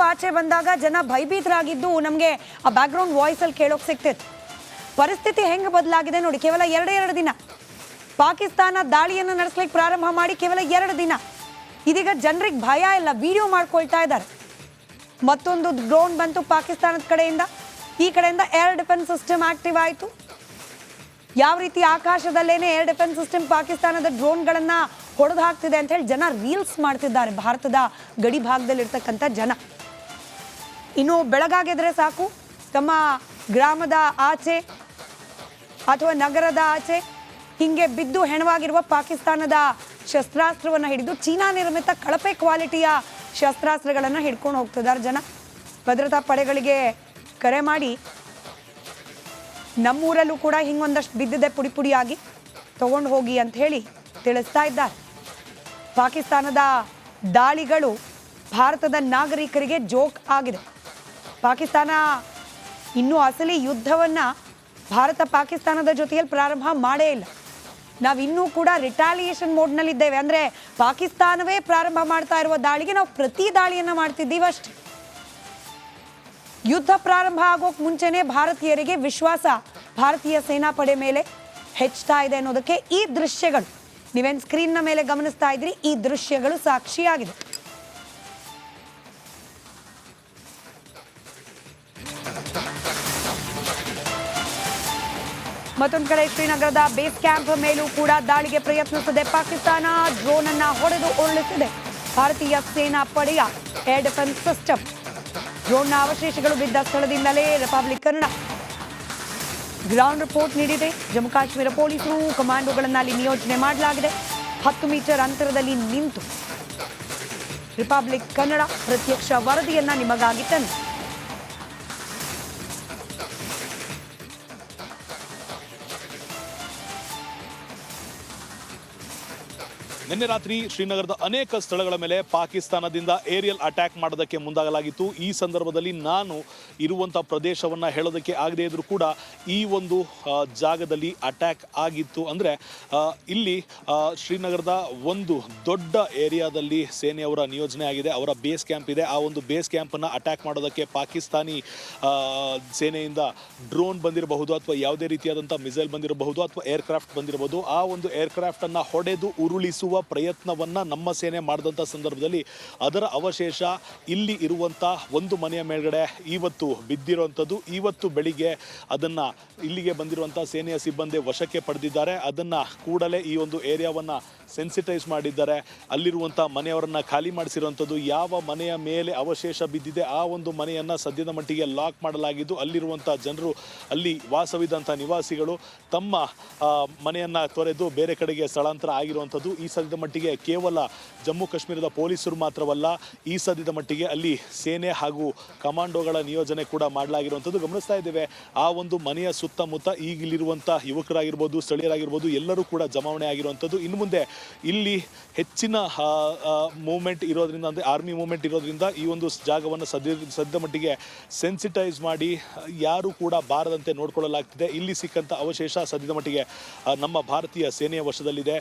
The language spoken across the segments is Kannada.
ಆಚೆ ಬಂದಾಗ ಜನ ಭಯಭೀತರಾಗಿದ್ದು ನಮಗೆ ಆ ಬ್ಯಾಕ್ಗ್ರೌಂಡ್ ವಾಯ್ಸಲ್ಲಿ ಕೇಳೋಕೆ ಸಿಗ್ತಿತ್ತು. ಪರಿಸ್ಥಿತಿ ಹೆಂಗೆ ಬದಲಾಗಿದೆ ನೋಡಿ. ಕೇವಲ ಎರಡು ದಿನ ಪಾಕಿಸ್ತಾನ ದಾಳಿಯನ್ನು ನಡೆಸಲಿಕ್ಕೆ ಪ್ರಾರಂಭ ಮಾಡಿ ಕೇವಲ 2 ದಿನ. ಇದೀಗ ಜನರಿಗೆ ಭಯ ಇಲ್ಲ, ವಿಡಿಯೋ ಮಾಡ್ಕೊಳ್ತಾ ಇದ್ದಾರೆ. ಮತ್ತೊಂದು ಡ್ರೋನ್ ಬಂತು ಪಾಕಿಸ್ತಾನದ ಕಡೆಯಿಂದ. ಈ ಕಡೆಯಿಂದ ಏರ್ ಡಿಫೆನ್ಸ್ ಸಿಸ್ಟಮ್ ಆಕ್ಟಿವ್ ಆಯಿತು. ಯಾವ ರೀತಿ ಆಕಾಶದಲ್ಲೇನೆ ಏರ್ ಡಿಫೆನ್ಸ್ ಸಿಸ್ಟಮ್ ಪಾಕಿಸ್ತಾನದ ಡ್ರೋನ್ಗಳನ್ನು ಹೊಡೆದು ಹಾಕ್ತಿದೆ ಅಂತ ಹೇಳಿ ಜನ ರೀಲ್ಸ್ ಮಾಡ್ತಿದ್ದಾರೆ. ಭಾರತದ ಗಡಿ ಭಾಗದಲ್ಲಿರ್ತಕ್ಕಂಥ ಜನ ಇನ್ನು ಬೆಳಗಾಗಿದ್ರೆ ಸಾಕು, ತಮ್ಮ ಗ್ರಾಮದ ಆಚೆ ಅಥವಾ ನಗರದ ಆಚೆ ಹಿಂಗೆ ಬಿದ್ದು ಹೆಣವಾಗಿರುವ ಪಾಕಿಸ್ತಾನದ ಶಸ್ತ್ರಾಸ್ತ್ರವನ್ನು ಹಿಡಿದು ಚೀನಾ ನಿರ್ಮಿತ ಕಳಪೆ ಕ್ವಾಲಿಟಿಯ ಶಸ್ತ್ರಾಸ್ತ್ರಗಳನ್ನು ಹಿಡ್ಕೊಂಡು ಹೋಗ್ತಿದ್ದಾರೆ ಜನ. ಭದ್ರತಾ ಪಡೆಗಳಿಗೆ ಕರೆ ಮಾಡಿ ನಮ್ಮೂರಲ್ಲೂ ಕೂಡ ಹಿಂಗೊಂದಷ್ಟು ಬಿದ್ದಿದೆ ಪುಡಿ ಪುಡಿಯಾಗಿ, ತಗೊಂಡು ಹೋಗಿ ಅಂತ ಹೇಳಿ ತಿಳಿಸ್ತಾ ಇದ್ದಾರೆ. ಪಾಕಿಸ್ತಾನದ ದಾಳಿಗಳು ಭಾರತದ ನಾಗರಿಕರಿಗೆ ಜೋಕ್ ಆಗಿದೆ. ಪಾಕಿಸ್ತಾನ ಇನ್ನೂ ಅಸಲಿ ಯುದ್ಧವನ್ನು ಭಾರತ ಪಾಕಿಸ್ತಾನದ ಜೊತೆಯಲ್ಲಿ ಪ್ರಾರಂಭ ಮಾಡೇ ಇಲ್ಲ. ನಾವಿನ್ನೂ ಕೂಡ ರಿಟಾಲಿಯೇಷನ್ ಮೋಡ್ನಲ್ಲಿದ್ದೇವೆ. ಅಂದರೆ ಪಾಕಿಸ್ತಾನವೇ ಪ್ರಾರಂಭ ಮಾಡ್ತಾ ಇರುವ ದಾಳಿಗೆ ನಾವು ಪ್ರತಿ ದಾಳಿಯನ್ನು ಮಾಡ್ತಿದ್ದೀವಿ ಅಷ್ಟೇ. ಯುದ್ಧ ಪ್ರಾರಂಭ ಆಗೋಕೆ ಮುಂಚೆನೇ ಭಾರತೀಯರಿಗೆ ವಿಶ್ವಾಸ ಭಾರತೀಯ ಸೇನಾಪಡೆ ಮೇಲೆ ಹೆಚ್ಚುತ್ತಾ ಇದೆ ಅನ್ನೋದಕ್ಕೆ ಈ ದೃಶ್ಯಗಳು, ನೀವೇನು ಸ್ಕ್ರೀನ್ನ ಮೇಲೆ ಗಮನಿಸ್ತಾ ಇದ್ರಿ, ಈ ದೃಶ್ಯಗಳು ಸಾಕ್ಷಿಯಾಗಿದೆ. ಮತ್ತೊಂದು ಕಡೆ ಶ್ರೀನಗರದ ಬೇಸ್ ಕ್ಯಾಂಪ್ ಮೇಲೂ ಕೂಡ ದಾಳಿಗೆ ಪ್ರಯತ್ನಿಸಿದೆ ಪಾಕಿಸ್ತಾನ. ಡ್ರೋನ್ ಅನ್ನ ಹೊಡೆದು ಉರುಳಿಸಿದೆ ಭಾರತೀಯ ಸೇನಾ ಪಡೆಯ ಏರ್ ಡಿಫೆನ್ಸ್ ಸಿಸ್ಟಮ್. ಡ್ರೋನ್ನ ಅವಶೇಷಗಳು ಬಿದ್ದ ಸ್ಥಳದಿಂದಲೇ ರಿಪಬ್ಲಿಕ್ ಕನ್ನಡ ಗ್ರೌಂಡ್ ರಿಪೋರ್ಟ್ ನೀಡಿದೆ. ಜಮ್ಮು ಕಾಶ್ಮೀರ ಪೊಲೀಸರು ಕಮಾಂಡೋಗಳನ್ನು ಅಲ್ಲಿ ನಿಯೋಜನೆ ಮಾಡಲಾಗಿದೆ. 10 ಮೀಟರ್ ಅಂತರದಲ್ಲಿ ನಿಂತು ರಿಪಬ್ಲಿಕ್ ಕನ್ನಡ ಪ್ರತ್ಯಕ್ಷ ವರದಿಯನ್ನ ನಿಮಗಾಗಿ ತಂದಿದೆ. ನಿನ್ನೆ ರಾತ್ರಿ ಶ್ರೀನಗರದ ಅನೇಕ ಸ್ಥಳಗಳ ಮೇಲೆ ಪಾಕಿಸ್ತಾನದಿಂದ ಏರಿಯಲ್ ಅಟ್ಯಾಕ್ ಮಾಡೋದಕ್ಕೆ ಮುಂದಾಗಲಾಗಿತ್ತು. ಈ ಸಂದರ್ಭದಲ್ಲಿ ನಾನು ಇರುವಂಥ ಪ್ರದೇಶವನ್ನು ಹೇಳೋದಕ್ಕೆ ಆಗದೇ ಇದ್ರೂ ಕೂಡ ಈ ಒಂದು ಜಾಗದಲ್ಲಿ ಅಟ್ಯಾಕ್ ಆಗಿತ್ತು. ಅಂದರೆ ಇಲ್ಲಿ ಶ್ರೀನಗರದ ಒಂದು ದೊಡ್ಡ ಏರಿಯಾದಲ್ಲಿ ಸೇನೆಯವರ ನಿಯೋಜನೆ ಆಗಿದೆ, ಅವರ ಬೇಸ್ ಕ್ಯಾಂಪ್ ಇದೆ. ಆ ಒಂದು ಬೇಸ್ ಕ್ಯಾಂಪನ್ನು ಅಟ್ಯಾಕ್ ಮಾಡೋದಕ್ಕೆ ಪಾಕಿಸ್ತಾನಿ ಸೇನೆಯಿಂದ ಡ್ರೋನ್ ಬಂದಿರಬಹುದು, ಅಥವಾ ಯಾವುದೇ ರೀತಿಯಾದಂಥ ಮಿಸೈಲ್ ಬಂದಿರಬಹುದು, ಅಥವಾ ಏರ್ಕ್ರಾಫ್ಟ್ ಬಂದಿರಬಹುದು. ಆ ಒಂದು ಏರ್ಕ್ರಾಫ್ಟನ್ನು ಹೊಡೆದು ಉರುಳಿಸುವ ಪ್ರಯತ್ನವನ್ನ ನಮ್ಮ ಸೇನೆ ಮಾಡಿದಂಥ ಸಂದರ್ಭದಲ್ಲಿ ಅದರ ಅವಶೇಷ ಇಲ್ಲಿ ಇರುವಂಥ ಒಂದು ಮನೆಯ ಮೇಲ್ಗಡೆ ಇವತ್ತು ಬಿದ್ದಿರುವಂಥದ್ದು. ಇವತ್ತು ಬೆಳಿಗ್ಗೆ ಅದನ್ನು ಇಲ್ಲಿಗೆ ಬಂದಿರುವಂಥ ಸೇನೆಯ ಸಿಬ್ಬಂದಿ ವಶಕ್ಕೆ ಪಡೆದಿದ್ದಾರೆ. ಅದನ್ನು ಕೂಡಲೇ ಈ ಒಂದು ಏರಿಯಾವನ್ನು ಸೆನ್ಸಿಟೈಸ್ ಮಾಡಿದ್ದಾರೆ. ಅಲ್ಲಿರುವಂಥ ಮನೆಯವರನ್ನು ಖಾಲಿ ಮಾಡಿಸಿರುವಂಥದ್ದು. ಯಾವ ಮನೆಯ ಮೇಲೆ ಅವಶೇಷ ಬಿದ್ದಿದೆ ಆ ಒಂದು ಮನೆಯನ್ನು ಸದ್ಯದ ಮಟ್ಟಿಗೆ ಲಾಕ್ ಮಾಡಲಾಗಿದ್ದು, ಅಲ್ಲಿರುವಂಥ ಜನರು, ಅಲ್ಲಿ ವಾಸವಿದ್ದಂಥ ನಿವಾಸಿಗಳು ತಮ್ಮ ಮನೆಯನ್ನು ತೊರೆದು ಬೇರೆ ಕಡೆಗೆ ಸ್ಥಳಾಂತರ ಆಗಿರುವಂಥದ್ದು. ಈ ಸದ್ಯದ ಮಟ್ಟಿಗೆ ಕೇವಲ ಜಮ್ಮು ಕಾಶ್ಮೀರದ ಪೊಲೀಸರು ಮಾತ್ರವಲ್ಲ, ಈ ಸದ್ಯದ ಮಟ್ಟಿಗೆ ಅಲ್ಲಿ ಸೇನೆ ಹಾಗೂ ಕಮಾಂಡೋಗಳ ನಿಯೋಜನೆ ಕೂಡ ಮಾಡಲಾಗಿರುವಂಥದ್ದು ಗಮನಿಸ್ತಾ ಇದ್ದೇವೆ. ಆ ಒಂದು ಮನೆಯ ಸುತ್ತಮುತ್ತ ಈಗಿಲ್ಲಿರುವಂಥ ಯುವಕರಾಗಿರ್ಬೋದು, ಸ್ಥಳೀಯರಾಗಿರ್ಬೋದು, ಎಲ್ಲರೂ ಕೂಡ ಜಮಾವಣೆ ಆಗಿರುವಂಥದ್ದು. ಇನ್ನು ಮುಂದೆ ಇಲ್ಲಿ ಹೆಚ್ಚಿನ ಮೂವ್ಮೆಂಟ್ ಇರೋದ್ರಿಂದ, ಅಂದರೆ ಆರ್ಮಿ ಮೂವ್ಮೆಂಟ್ ಇರೋದ್ರಿಂದ ಈ ಒಂದು ಜಾಗವನ್ನು ಸದ್ಯದ ಮಟ್ಟಿಗೆ ಸೆನ್ಸಿಟೈಸ್ ಮಾಡಿ ಯಾರು ಕೂಡ ಬಾರದಂತೆ ನೋಡ್ಕೊಳ್ಳಲಾಗ್ತಿದೆ. ಇಲ್ಲಿ ಸಿಕ್ಕಂಥ ಅವಶೇಷ ಸದ್ಯದ ಮಟ್ಟಿಗೆ ನಮ್ಮ ಭಾರತೀಯ ಸೇನೆಯ ವಶದಲ್ಲಿದೆ.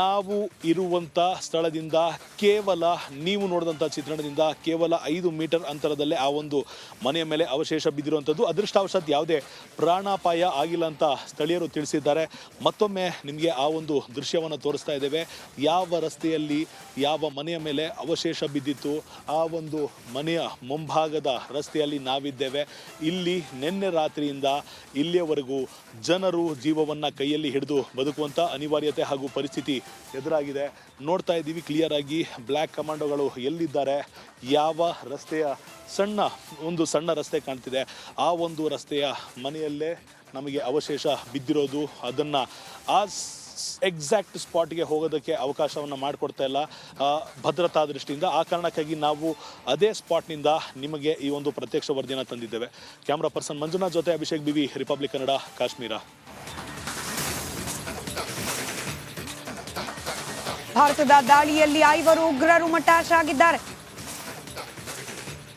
ನಾವು ಇರುವಂಥ ಸ್ಥಳದಿಂದ ಕೇವಲ, ನೀವು ನೋಡಿದಂಥ ಚಿತ್ರಣದಿಂದ ಕೇವಲ 5 ಮೀಟರ್ ಅಂತರದಲ್ಲೇ ಆ ಒಂದು ಮನೆಯ ಮೇಲೆ ಅವಶೇಷ ಬಿದ್ದಿರುವಂಥದ್ದು. ಅದೃಷ್ಟವಶಾತ್ ಯಾವುದೇ ಪ್ರಾಣಾಪಾಯ ಆಗಿಲ್ಲ ಅಂತ ಸ್ಥಳೀಯರು ತಿಳಿಸಿದ್ದಾರೆ. ಮತ್ತೊಮ್ಮೆ ನಿಮಗೆ ಆ ಒಂದು ದೃಶ್ಯವನ್ನು ತೋರಿಸ್ತಾ ಇದ್ದೇವೆ. ಯಾವ ರಸ್ತೆಯಲ್ಲಿ ಯಾವ ಮನೆಯ ಮೇಲೆ ಅವಶೇಷ ಬಿದ್ದಿತ್ತು, ಆ ಒಂದು ಮನೆಯ ಮುಂಭಾಗದ ರಸ್ತೆಯಲ್ಲಿ ನಾವಿದ್ದೇವೆ. ಇಲ್ಲಿ ನಿನ್ನೆ ರಾತ್ರಿಯಿಂದ ಇಲ್ಲಿಯವರೆಗೂ ಜನರು ಜೀವವನ್ನು ಕೈಯಲ್ಲಿ ಹಿಡಿದು ಬದುಕುವಂಥ ಅನಿವಾರ್ಯತೆ ಹಾಗೂ ಪರಿಸ್ಥಿತಿ ಎದುರಾಗಿದೆ. ನೋಡ್ತಾ ಇದ್ದೀವಿ ಕ್ಲಿಯರ್ ಆಗಿ ಬ್ಲ್ಯಾಕ್ ಕಮಾಂಡೋಗಳು ಎಲ್ಲಿದ್ದಾರೆ, ಯಾವ ರಸ್ತೆಯ ಸಣ್ಣ ರಸ್ತೆ ಕಾಣ್ತಿದೆ, ಆ ಒಂದು ರಸ್ತೆಯ ಮನೆಯಲ್ಲೇ ನಮಗೆ ಅವಶೇಷ ಬಿದ್ದಿರೋದು. ಅದನ್ನು ಆ ಎಕ್ಸಾಕ್ಟ್ ಸ್ಪಾಟ್ಗೆ ಹೋಗೋದಕ್ಕೆ ಅವಕಾಶವನ್ನು ಮಾಡಿಕೊಡ್ತಾ ಇಲ್ಲ ಭದ್ರತಾ ದೃಷ್ಟಿಯಿಂದ. ಆ ಕಾರಣಕ್ಕಾಗಿ ನಾವು ಅದೇ ಸ್ಪಾಟ್ನಿಂದ ನಿಮಗೆ ಈ ಒಂದು ಪ್ರತ್ಯಕ್ಷ ವರದಿಯನ್ನು ತಂದಿದ್ದೇವೆ. ಕ್ಯಾಮ್ರಾ ಪರ್ಸನ್ ಮಂಜುನಾಥ್ ಜೊತೆ ಅಭಿಷೇಕ್ ಬಿವಿ, ರಿಪಬ್ಲಿಕ್ ಕನ್ನಡ, ಕಾಶ್ಮೀರ. ಭಾರತದ ದಾಳಿಯಲ್ಲಿ 5 ಉಗ್ರರು ಮಟ್ಟಾಶ್ ಆಗಿದ್ದಾರೆ.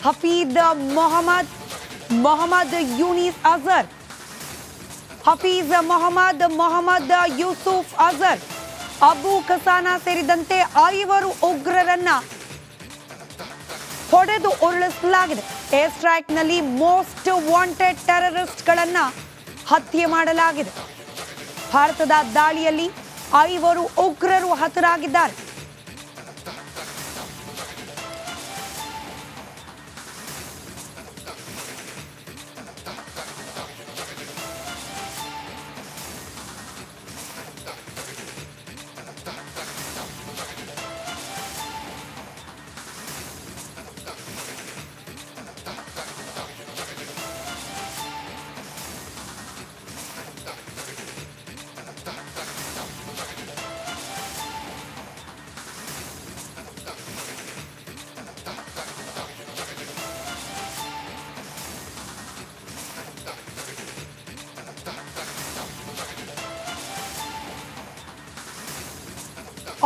ಹಫೀದ್ ಮೊಹಮ್ಮದ್ ಯೂನಿಸ್ ಅಜರ್, ಹಫೀಜ್ ಮೊಹಮ್ಮದ್ ಯೂಸುಫ್ ಅಜರ್, ಅಬು ಕಸಾನಾ ಸೇರಿದಂತೆ 5 ಉಗ್ರರನ್ನ ಹೊಡೆದು ಉರುಳಿಸಲಾಗಿದೆ. ಏರ್ ಸ್ಟ್ರೈಕ್ನಲ್ಲಿ ಮೋಸ್ಟ್ ವಾಂಟೆಡ್ ಟೆರರಿಸ್ಟ್ಗಳನ್ನ ಹತ್ಯೆ ಮಾಡಲಾಗಿದೆ. ಭಾರತದ ದಾಳಿಯಲ್ಲಿ 5 ಉಗ್ರರು ಹತರಾಗಿದ್ದಾರೆ.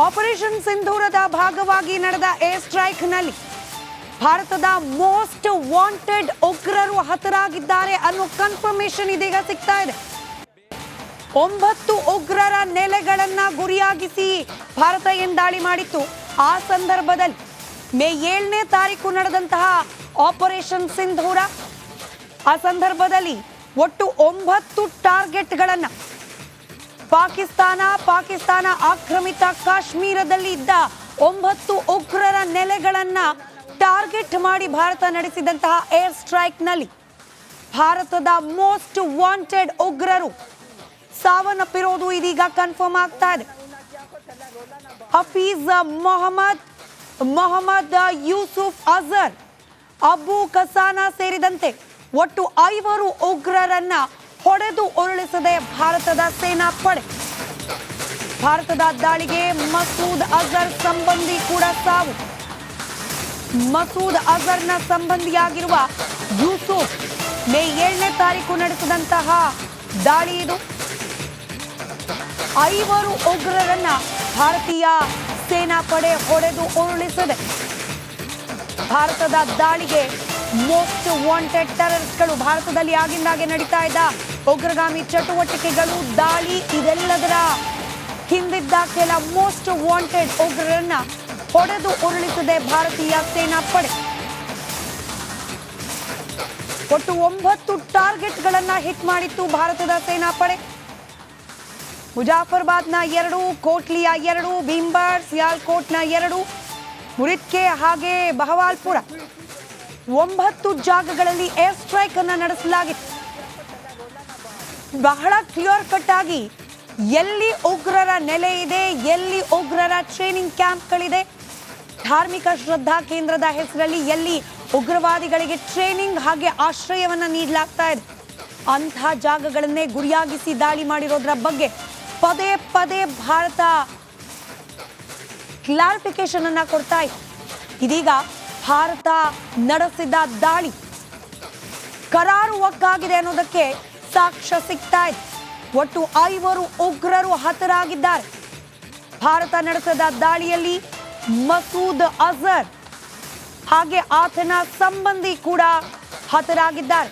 ಆಪರೇಷನ್ ಸಿಂಧೂರದ ಭಾಗವಾಗಿ ನಡೆದ ಏರ್ ಸ್ಟ್ರೈಕ್ನಲ್ಲಿ ಭಾರತದ ಮೋಸ್ಟ್ ವಾಂಟೆಡ್ ಉಗ್ರರು ಹತರಾಗಿದ್ದಾರೆ ಅನ್ನೋ ಕನ್ಫರ್ಮೇಶನ್ ಇದೀಗ ಸಿಗ್ತಾ ಇದೆ. 9 ಉಗ್ರರ ನೆಲೆಗಳನ್ನ ಗುರಿಯಾಗಿಸಿ ಭಾರತ ಏನ್ ದಾಳಿ ಮಾಡಿತ್ತು, ಆ ಸಂದರ್ಭದಲ್ಲಿ ಮೇ 7ನೇ ತಾರೀಕು ನಡೆದಂತಹ ಆಪರೇಷನ್ ಸಿಂಧೂರ, ಆ ಸಂದರ್ಭದಲ್ಲಿ ಒಟ್ಟು 9 ಟಾರ್ಗೆಟ್ಗಳನ್ನ ಪಾಕಿಸ್ತಾನ ಆಕ್ರಮಿತ ಕಾಶ್ಮೀರದಲ್ಲಿ ಇದ್ದ 9 ಉಗ್ರರ ನೆಲೆಗಳನ್ನ ಟಾರ್ಗೆಟ್ ಮಾಡಿ ಭಾರತ ನಡೆಸಿದಂತಹ ಏರ್ ಸ್ಟ್ರೈಕ್ನಲ್ಲಿ ಭಾರತದ ಮೋಸ್ಟ್ ವಾಂಟೆಡ್ ಉಗ್ರರು ಸಾವನ್ನಪ್ಪಿರೋದು ಇದೀಗ ಕನ್ಫರ್ಮ್ ಆಗ್ತಾ ಇದೆ. ಹಫೀಜ್ ಮೊಹಮ್ಮದ್ ಯೂಸುಫ್ ಅಜರ್, ಅಬು ಕಸಾನಾ ಸೇರಿದಂತೆ ಒಟ್ಟು 5 ಉಗ್ರರನ್ನ ಹೊಡೆದು ಉರುಳಿಸದೆ ಭಾರತದ ಸೇನಾ ಪಡೆ. ಭಾರತದ ದಾಳಿಗೆ ಮಸೂದ್ ಅಜರ್ ಸಂಬಂಧಿ ಕೂಡ ಸಾವು. ಮಸೂದ್ ಅಜರ್ನ ಸಂಬಂಧಿಯಾಗಿರುವ ಯೂಸುಫ್ ಮೇ 7ನೇ ತಾರೀಕು ನಡೆಸಿದಂತಹ ದಾಳಿ ಇದು. 5 ಉಗ್ರರನ್ನ ಭಾರತೀಯ ಸೇನಾ ಪಡೆ ಹೊಡೆದು ಉರುಳಿಸಿದೆ. ಭಾರತದ ದಾಳಿಗೆ ಮೋಸ್ಟ್ ವಾಂಟೆಡ್ ಟೆರರಿಸ್ಟ್ಗಳು, ಭಾರತದಲ್ಲಿ ಆಗಿಂದಾಗೆ ನಡೀತಾ ಇದ್ದ ಉಗ್ರಗಾಮಿ ಚಟುವಟಿಕೆಗಳು, ದಾಳಿ, ಇದೆಲ್ಲದರ ಹಿಂದಿದ್ದ ಕೆಲ ಮೋಸ್ಟ್ ವಾಂಟೆಡ್ ಉಗ್ರರನ್ನ ಹೊಡೆದು ಉರುಳಿಸಿದೆ ಭಾರತೀಯ ಸೇನಾ ಪಡೆ. ಒಟ್ಟು 9 ಟಾರ್ಗೆಟ್ಗಳನ್ನ ಹಿಟ್ ಮಾಡಿತ್ತು ಭಾರತದ ಸೇನಾ ಪಡೆ. ಮುಜಾಫರ್ಬಾದ್ನ 2, ಕೋಟ್ಲಿಯ 2, ಭೀಂಬರ್, ಸಿಯಾಲ್ಕೋಟ್ನ 2, ಮುರಿದ್ಕೆ ಹಾಗೆ ಬಹವಾಲ್ಪುರ 9 ಜಾಗಗಳಲ್ಲಿ ಏರ್ ಸ್ಟ್ರೈಕ್ ಅನ್ನ ನಡೆಸಲಾಗಿತ್ತು. ಬಹಳ ಕ್ಲಿಯರ್ ಕಟ್ ಆಗಿ ಎಲ್ಲಿ ಉಗ್ರರ ನೆಲೆ ಇದೆ, ಎಲ್ಲಿ ಉಗ್ರರ ಟ್ರೈನಿಂಗ್ ಕ್ಯಾಂಪ್ಗಳಿದೆ, ಧಾರ್ಮಿಕ ಶ್ರದ್ಧಾ ಕೇಂದ್ರದ ಹೆಸರಲ್ಲಿ ಎಲ್ಲಿ ಉಗ್ರವಾದಿಗಳಿಗೆ ಟ್ರೈನಿಂಗ್ ಹಾಗೆ ಆಶ್ರಯವನ್ನ ನೀಡಲಾಗ್ತಾ ಇದೆ, ಅಂತಹ ಜಾಗಗಳನ್ನೇ ಗುರಿಯಾಗಿಸಿ ದಾಳಿ ಮಾಡಿರೋದ್ರ ಬಗ್ಗೆ ಪದೇ ಪದೇ ಭಾರತ ಕ್ಲಾರಿಫಿಕೇಶನ್ ಅನ್ನ ಕೊಡ್ತಾ ಇದೆ. ಇದೀಗ ಭಾರತ ನಡೆಸಿದ ದಾಳಿ ಕರಾರುವಕ್ಕಾಗಿದೆ ಅನ್ನೋದಕ್ಕೆ ಸಾಕ್ಷ್ಯ ಸಿಗ್ತಾ ಇದೆ. ಒಟ್ಟು 5 ಉಗ್ರರು ಹತರಾಗಿದ್ದಾರೆ. ಭಾರತ ನಡೆಸಿದ ದಾಳಿಯಲ್ಲಿ ಮಸೂದ್ ಅಜರ್ ಹಾಗೆ ಆತನ ಸಂಬಂಧಿ ಕೂಡ ಹತರಾಗಿದ್ದಾರೆ.